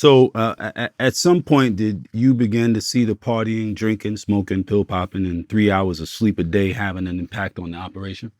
So, at some point, did you begin to see the partying, drinking, smoking, pill popping, and 3 hours of sleep a day having an impact on the operation?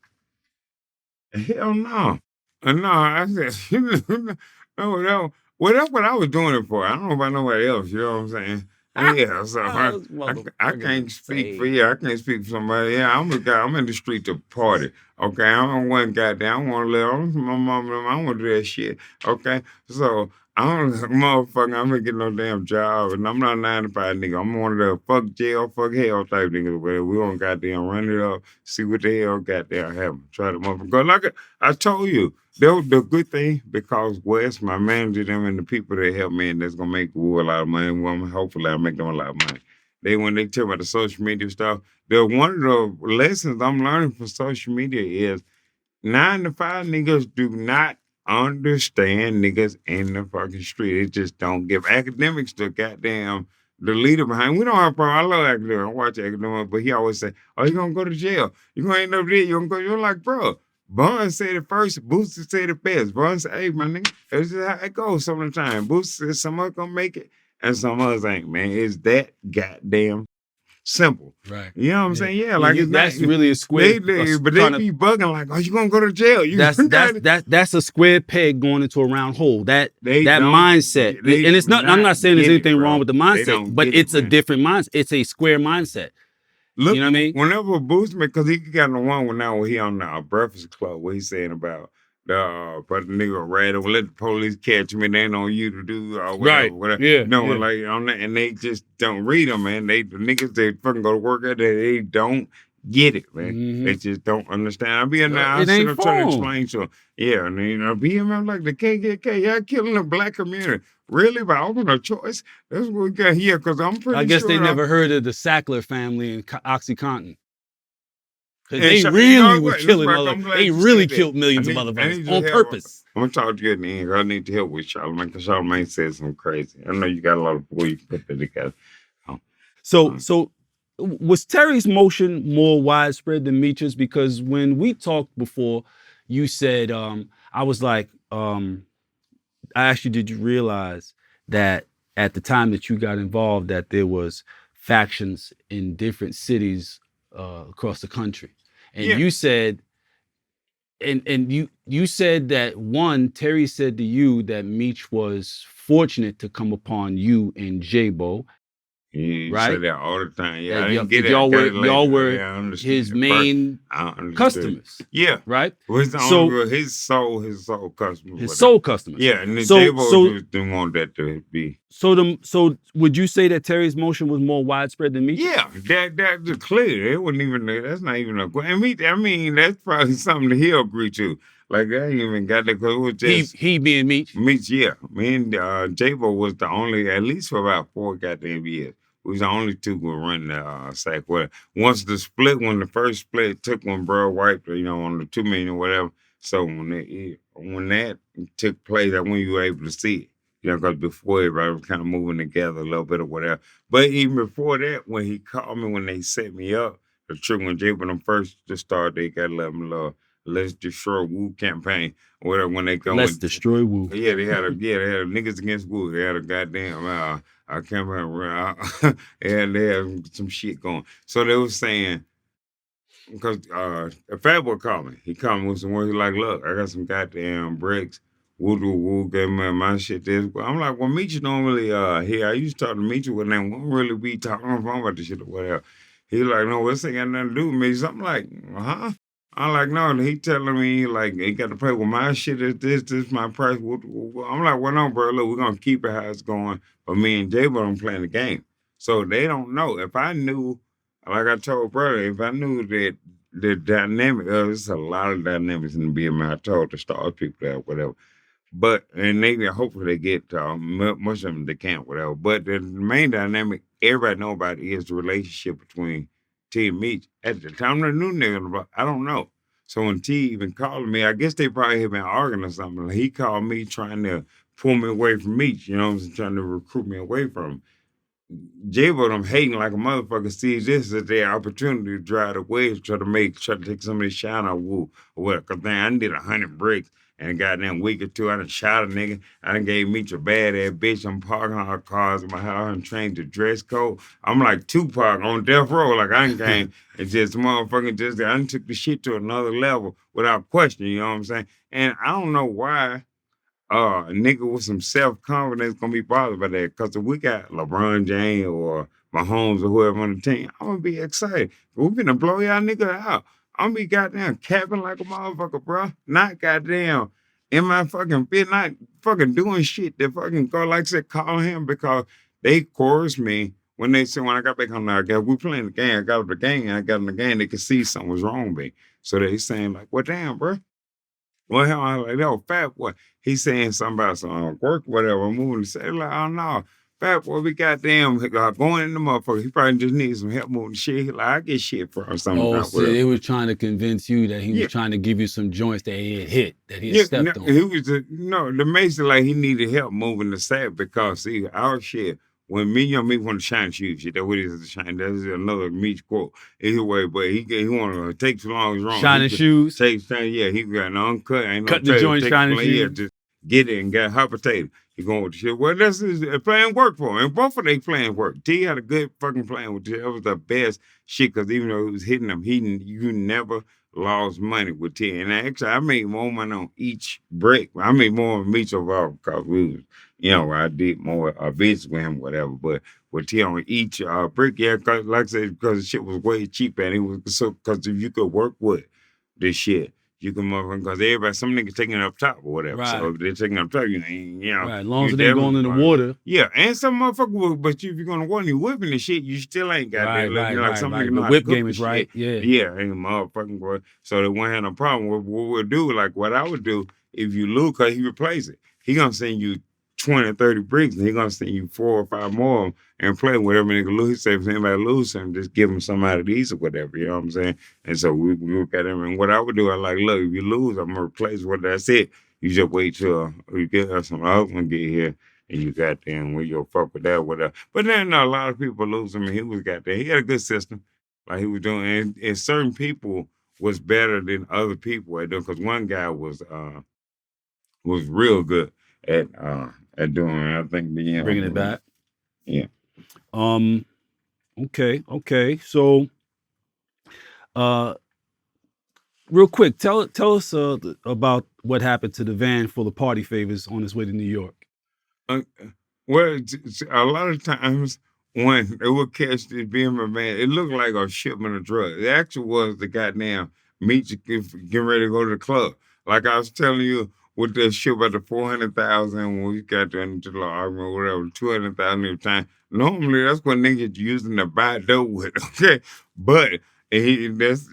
Hell no. No, I said, no, no. Well, that's what I was doing it for. I don't know about nobody else. You know what I'm saying? Yeah, so Those I motherfuckers can't speak for insane. you. I can't speak for somebody. Yeah, I'm a guy. I'm in the street to party. Okay, I don't want goddamn. I want to live. My mom. I want to do that shit. Okay, so I don't, motherfucker. I'm gonna get no damn job, and I'm not a 9 to 5 nigga. I'm one of the fuck jail, fuck hell type niggas. Where we don't goddamn run it up, see what the hell goddamn happen. Try to motherfucker. 'Cause like I told you. That was the good thing because Wes, my manager, them and the people that help me and that's gonna make Wu a lot of money. Well, hopefully I make them a lot of money. When they tell me about the social media stuff, one of the lessons I'm learning from social media is 9 to 5 niggas do not understand niggas in the fucking street. It just don't give academics the goddamn the leader behind. We don't have a problem. I love academics. I watch academics, but he always say, "Oh, you gonna go to jail? You gonna end up there? You gonna go?" You're like, bro. Bond said it first. Booster said it best. Bond said, "Hey, my nigga, that's just how it goes sometimes. Booster said some of us gonna make it, and some of us ain't. Man, it's that goddamn simple. Right. You know what I'm Yeah. saying? Yeah, Yeah. like it's not. That's really a square. But they Trying to. be bugging like, "Oh, you gonna go to jail? You That's a square peg going into a round hole. That They that don't. mindset, They and do it's not. I'm not not saying there's get it, anything wrong bro. with the They mindset, don't but get it, it's a man. different mindset. It's a square mindset. Look, You know what I mean? whenever Boost me, because he got the one when now he on the Breakfast Club where he's saying about but the nigga rat or let the police catch me, they ain't on you to do or whatever, Right. whatever. Yeah. No, Yeah. like on that, and they just don't read them, man. The niggas they fucking go to work at that, they don't get it, man. Hmm. They just don't understand. I be in there, I It sit ain't up trying to for 'em. explain to them. Yeah, and you know, be him, I'm like the KKK, y'all killing the black community. Really? But I open a choice. That's what we got here, because I'm I pretty guess they sure never heard of the Sackler family and OxyContin. Because and they you really know was what? That's killing right. mother. I'm They glad you really said that. killed millions of I motherfuckers need your on help. purpose. I'm gonna talk to you in the end. I need to help with Charlamagne because Charlamagne said something crazy. I know you got a lot of people you can put that together. Um, So, was Terry's motion more widespread than Meech's? Because when we talked before, you said, I was like, I asked you, did you realize that at the time that you got involved, that there was factions in different cities across the country? And yeah, you said, and you said that one, Terry said to you that Meech was fortunate to come upon you and J-Bo, you say right? that all the time. Yeah, I That didn't get that it. I got it y'all later. were Yeah, I his understood. But main I understood. customers, Yeah, right? well, So his soul customer, his whatever. soul customers. Yeah, and the So J-Bo so just didn't want that to be. so would you say that Terry's motion was more widespread than Meech's? Yeah, that's clear. It wasn't even that's not even a I mean, that's probably something that he'll agree to. Like I ain't even got that because it was just He being Meech. me. Yeah, me and Jabo was the only, at least for about 4 goddamn years. We was the only two who run the sack. Well, once the split, when the first split took when bro wiped, on the 2 million or whatever. So when that took place, that's when you were able to see it. Because before everybody was kind of moving together a little bit or whatever. But even before that, when he called me, when they set me up, the trick when Jay when them first to start, they got 11 love. Let's destroy Wu campaign. Or whatever when they go Let's with destroy Wu. they had a niggas against Wu. They had a goddamn I can't remember they had some shit going. So they was saying because a fat boy called me. He called me with some words. He like, look, I got some goddamn bricks. Woo doo woo, gave me my shit this. I'm like, well, Meech don't really here. I used to talk to Meech when they won't really be talking on the phone about this shit or whatever. He like, no, this ain't got nothing to do with me. So I'm like, huh? I'm like, no, he telling me like he got to pay with my shit is this my price. I'm like, well, no, bro, look, we're gonna keep it how it's going. But me and Jay don't playing the game. So they don't know. If I knew, like I told brother, if I knew that the dynamic, there's a lot of dynamics in the BMI. I told the star people that, whatever. But and they hopefully they get most of them they can't whatever. But the main dynamic everybody know about is the relationship between T and Meech. At the time the new nigga, I don't know. So when T even called me, I guess they probably had been arguing or something. He called me trying to pull me away from Meech, trying to recruit me away from him. J-Bo them hating like a motherfucker sees this as their opportunity to drive the waves, try to take some of this shine out woo or what. Cause then I done did 100 bricks and a goddamn week or two. I done shot a nigga. I done gave Meech a bad ass bitch. I'm parking our cars in my house and changed the dress code. I'm like Tupac on death row. Like I done came and just motherfucking I done took the shit to another level without question. You know what I'm saying? And I don't know why a nigga with some self confidence gonna be bothered by that. Cause if we got LeBron James or Mahomes or whoever on the team, I'm gonna be excited. We finna blow y'all nigga out. I'm gonna be goddamn capping like a motherfucker, bro. Not goddamn in my fucking fit, not fucking doing shit that fucking go like I said, call him because they coerced me when they said when I got back on there, we playing the game. I got up the game and I got in the game, they could see something was wrong with me. So they saying like, well damn, bro. Well, hell, I was like, no, fat boy. He's saying something about some work, whatever. I'm moving to say, like, oh no, fat boy, we goddamn going in the motherfucker. He probably just needs some help moving shit. He like, I get shit for something, Oh, so whatever. they was trying to convince you that he was Yeah. trying to give you some joints that he had hit, that he had Yeah, stepped no, on. he was the mason like he needed help moving the sack because see our shit when me young me want to shine shoes shit that what is the shine that is another Meech quote anyway but he want to take too long is wrong Shining shoes, take time yeah he got an uncut ain't no cut the trade joint, take shining yeah shoes. just get it and get hot potato he going with the shit well that's his plan work for him and both of they plan work T had a good fucking plan with it was the best shit because even though he was hitting them you never lost money with T. And actually, I made more money on each brick. I made more on each overall because we was, I did more bids with him, whatever. But with T on each brick, yeah, cause, like I said, because the shit was way cheaper and it was so, because if you could work with this shit, you can motherfucker, because everybody, some niggas taking it up top or whatever. So Right. if they're taking it up top, Right. As long you as it ain't going in the water. yeah, and some motherfucker will, but if you're gonna want you whipping the shit, you still ain't got that. Like some niggas know The how to whip cook game the is right. shit. Yeah. Yeah, ain't motherfucking boy. So they won't have no problem. What we'll do, like what I would do, if you lose, cause he replace it, he gonna send you 20, 30 bricks, and he gonna send you 4 or 5 more and play whatever nigga lose. He say if anybody lose him, just give him some out of these or whatever. You know what I'm saying? And so we look at him, and what I would do, I like, look, if you lose, I'm gonna replace what that's it. You just wait till you get us some other one get here and you got them when you'll fuck with that, whatever. But then a lot of people lose him, and he was got there. He had a good system, like he was doing, and certain people was better than other people at doing. Because one guy was real good at doing. It. I think Bringing it back. Yeah. Okay. So, real quick, tell us about what happened to the van full of party favors on its way to New York. Well, a lot of times when they would catch this BM van, it looked like a shipment of drugs. It actually was the goddamn Meech getting ready to go to the club. Like I was telling you with that shit about the 400,000 when we got into the argument, or whatever, 200,000 every time. Normally, that's what niggas using to buy dope with, okay? But that's,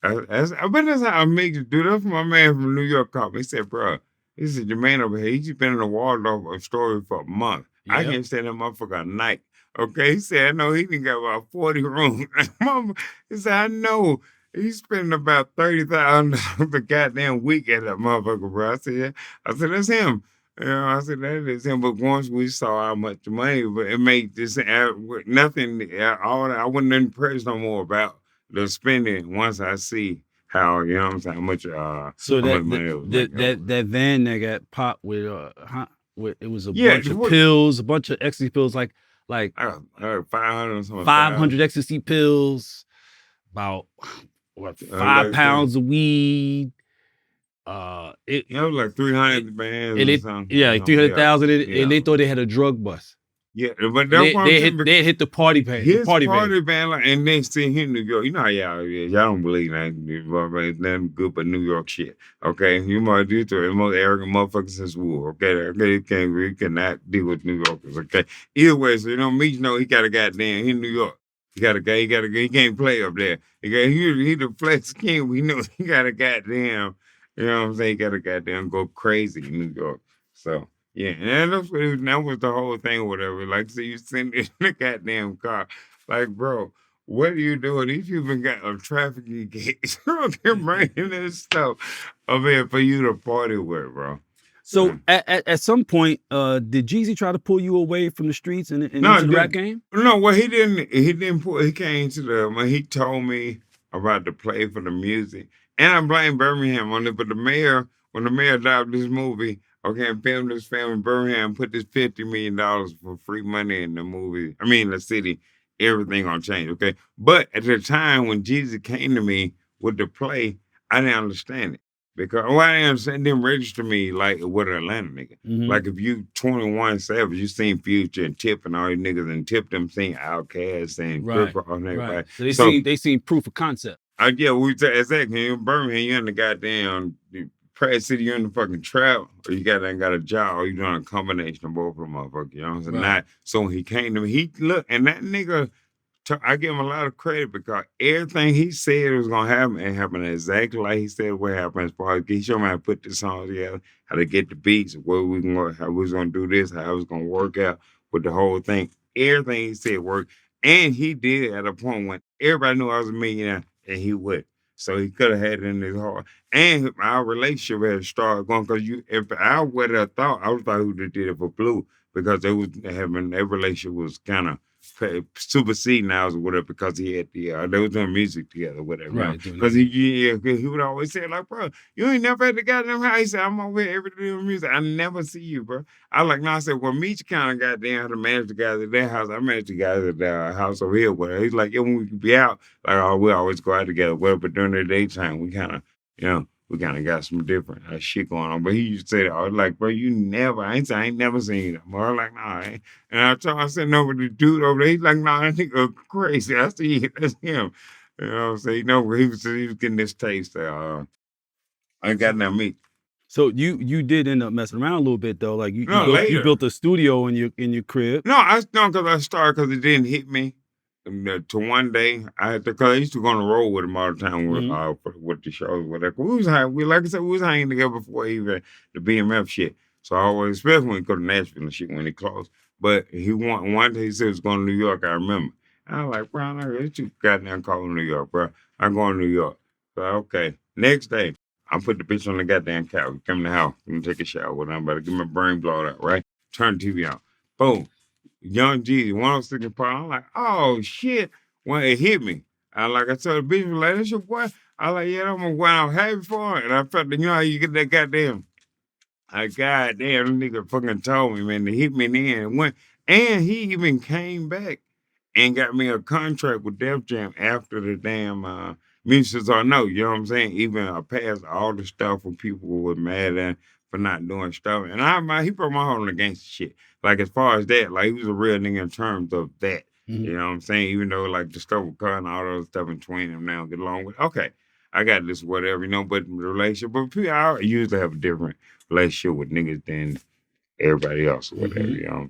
I bet that's how I make it do. That's my man from New York called me. He said, bro, he said, your man over here, he's just been in the Waldorf story for a month. I Yep. can't stand that motherfucker a night. Okay, he said, I know he done got about 40 rooms. Mama, he said, I know he's spending about $30,000 a goddamn week at that motherfucker, bro. I said, yeah. I said, that's him. I said, that is him. But once we saw how much money, but it made this nothing, all that, I wasn't impressed no more about the spending once I see how, you know what I'm saying, how much So how much money it was making. that van that got popped with it was a Yeah, bunch of pills, a bunch of ecstasy pills, like I heard 500 or something. 500 ecstasy pills, about what 5 pounds of weed. It was like 300 bands and or it something. yeah, like 300,000, Yeah. and they thought they had a drug bust. Yeah, but that's what I'm saying. They hit the party van. His The party party van. band, like, and they see him in New York. You know how y'all is. Y'all don't believe that. Nothing good but New York shit. Okay, you might do to the most arrogant motherfuckers since war. Okay, you cannot deal with New Yorkers. Okay, either way, so Meech know he got a goddamn. He in New York. He got a guy. He can't play up there. He the flex king. We know he got a goddamn. You know what I'm saying? He got a goddamn go crazy in New York. So. Yeah, and that was the whole thing, or whatever. Like, so you send it in the goddamn car. Like, bro, what are you doing? These people got a trafficking case. They're bringing this stuff up here for you to party with, bro. So at some point, did Jeezy try to pull you away from the streets and No, into the rap game? no. Well, he didn't. He didn't put. He came to the. When he told me about the play for the music, and I blame Birmingham on it. But the mayor, when the mayor adopted this movie, okay, and filmed this film in Birmingham, put this $50 million for free money in the movie. I mean, the city, everything gonna change. Okay, but at the time when Jesus came to me with the play, I didn't understand it. Because I didn't understand, it didn't register me like with an Atlanta nigga. Like if you 21 Savage, you seen Future and Tip and all these niggas, and Tip them seen Outkast and Right. Crip and everybody. Right. So they seen proof of concept. Yeah, exactly. In Birmingham, you in the goddamn Pratt City, you're in the fucking trap, or you got a job, or you doing a combination of both of them motherfuckers. You know what I'm saying? Right. So when he came to me, he looked, and that nigga, I give him a lot of credit because everything he said was gonna happen, it happened exactly like he said what happened. As far as he showed me how to put the song together, how to get the beats, how we was gonna do this, how it was gonna work out with the whole thing. Everything he said worked, and he did it at a point when everybody knew I was a millionaire, and he would. So he could have had it in his heart, and our relationship had started going. Because if I would have thought, I was thought who did it for Blue because they was having their relationship was kind of superseding ours or whatever because he had they was doing music together, whatever. Right. Because he would always say, like, bro, you ain't never had the goddamn house. He said, I'm over here every day doing music. I never see you, bro. I like, no, I said, well, Meech kind of goddamn had to manage the guys at their house. I manage the guys at their house over here, whatever. He's like, yeah, when we could be out, like, oh, we always go out together, whatever. But during the daytime, we kind of, we kind of got some different shit going on. But he used to say that. I was like, bro, I ain't never seen that. Bro. I was like, nah, I ain't. And I said, no, but the dude over there, he's like, nah, that nigga crazy. I see it. That's him. You know what I'm saying? He was getting this taste. I got that meat. So you did end up messing around a little bit though. Like you built a studio in your crib. No, because I started because it didn't hit me. To one day, I had to, because I used to go on the road with him all the time with the shows, whatever. Like I said, we was hanging together before even the BMF shit. So I always, especially when he go to Nashville and shit when he closed. But one day he said he was going to New York, I remember. I was like, bro, I heard you goddamn calling New York, bro. I'm going to New York. So, okay. Next day, I put the bitch on the goddamn couch. Come in the house. Let me take a shower. What I'm about to get my brain blown out, right? Turn the TV on. Boom. Young Jeezy, 106 in Park. I'm like, oh shit. When it hit me, I told the bitch, like, that's your boy. I like, yeah, that's my boy I'm happy for. And I felt, how you get that goddamn. Goddamn, the nigga fucking told me, man, to hit me in the end. And he even came back and got me a contract with Def Jam after the damn Music or no, you know what I'm saying? Even I passed all the stuff when people were mad at for not doing stuff. And he put my heart on the gangster shit. Like as far as that, like he was a real nigga in terms of that. You know what I'm saying? Even though like the stuff with Cut and all those stuff in between them now get along with. Okay, I got this, whatever, but the relationship. But people, I usually have a different relationship with niggas than everybody else or whatever, you know.